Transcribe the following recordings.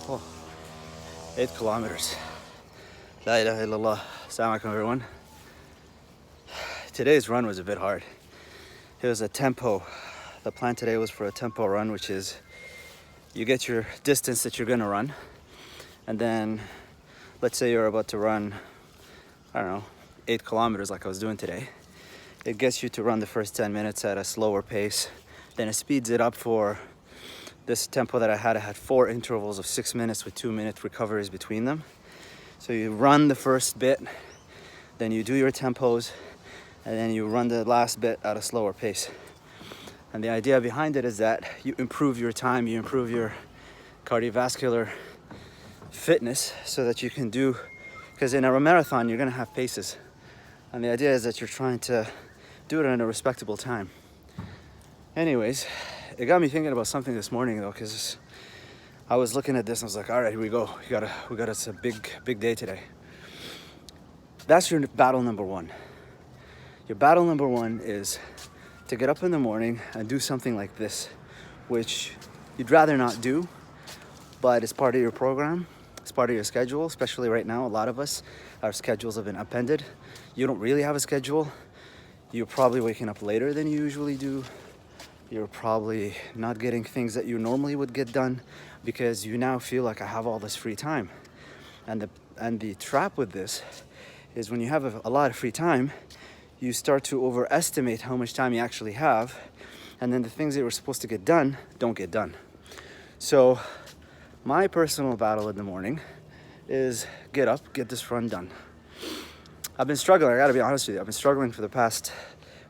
Oh, 8 kilometers. La ilaha illallah. Assalamu alaikum, everyone. Today's run was a bit hard. It was a tempo. The plan today was for a tempo run, which is you get your distance that you're gonna run, and then let's say you're about to run, I don't know, 8 kilometers like I was doing today. It gets you to run the first 10 minutes at a slower pace. Then it speeds it up for this tempo that I had 4 intervals of 6 minutes with 2-minute recoveries between them. So you run the first bit, then you do your tempos, and then you run the last bit at a slower pace. And the idea behind it is that you improve your time, you improve your cardiovascular fitness so that you can do, because in a marathon you're gonna have paces. And the idea is that you're trying to do it in a respectable time. Anyways, it got me thinking about something this morning though, because I was looking at this and I was like, all right, here we go. It's a big day today. That's your battle number one. Your battle number one is to get up in the morning and do something like this, which you'd rather not do, but it's part of your program. It's part of your schedule, especially right now. A lot of us, our schedules have been upended. You don't really have a schedule. You're probably waking up later than you usually do. You're probably not getting things that you normally would get done because you now feel like I have all this free time. And the trap with this is when you have a lot of free time, you start to overestimate how much time you actually have, and then the things that were supposed to get done don't get done. So my personal battle in the morning is get up, get this run done. I've been struggling, I gotta be honest with you. I've been struggling for the past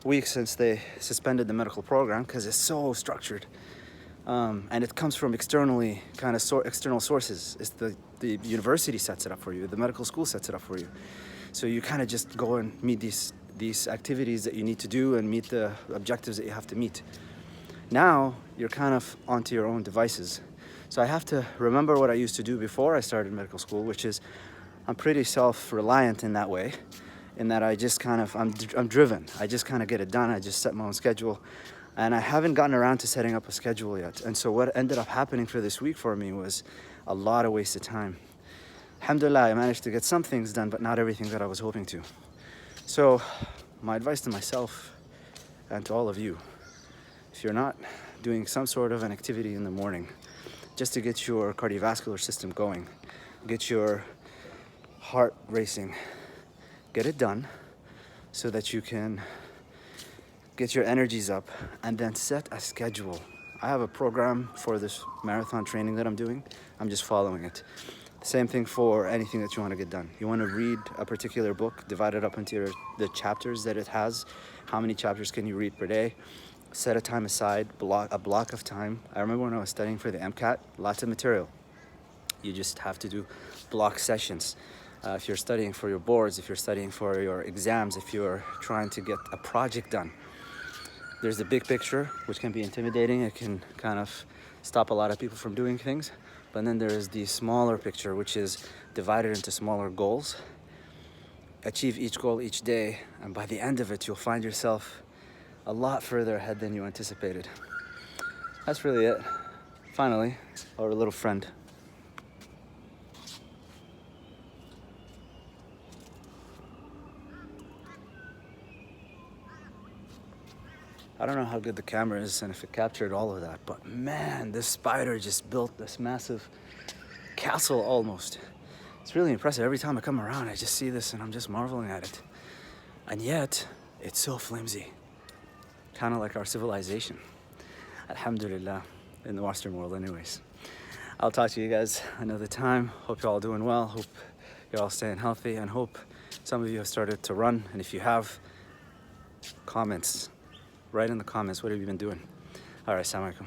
week since they suspended the medical program because it's so structured. And it comes from external sources. It's the university sets it up for you, the medical school sets it up for you. So you kind of just go and meet these activities that you need to do and meet the objectives that you have to meet. Now you're kind of onto your own devices. So I have to remember what I used to do before I started medical school, which is I'm pretty self-reliant in that way, in that I just kind of, I'm driven. I just kind of get it done. I just set my own schedule. And I haven't gotten around to setting up a schedule yet. And so what ended up happening for this week for me was a lot of wasted time. Alhamdulillah, I managed to get some things done, but not everything that I was hoping to. So my advice to myself and to all of you, if you're not doing some sort of an activity in the morning, just to get your cardiovascular system going, get your heart racing, get it done so that you can get your energies up, and then set a schedule. I have a program for this marathon training that I'm doing. I'm just following it. Same thing for anything that you want to get done. You want to read a particular book, divide it up into the chapters that it has. How many chapters can you read per day? Set a time aside, a block of time. I remember when I was studying for the MCAT, lots of material. You just have to do block sessions. If you're studying for your boards, if you're studying for your exams, if you're trying to get a project done, there's the big picture, which can be intimidating. It can kind of stop a lot of people from doing things. But then there's the smaller picture, which is divided into smaller goals. Achieve each goal each day, and by the end of it, you'll find yourself a lot further ahead than you anticipated. That's really it. Finally, our little friend. I don't know how good the camera is and if it captured all of that, but man, this spider just built this massive castle almost. It's really impressive. Every time I come around, I just see this and I'm just marveling at it. And yet, it's so flimsy. Kind of like our civilization. Alhamdulillah, in the Western world anyways. I'll talk to you guys another time. Hope you're all doing well. Hope you're all staying healthy, and hope some of you have started to run. And if you have, comments. Write in the comments, what have you been doing? All right, assalamu alaikum.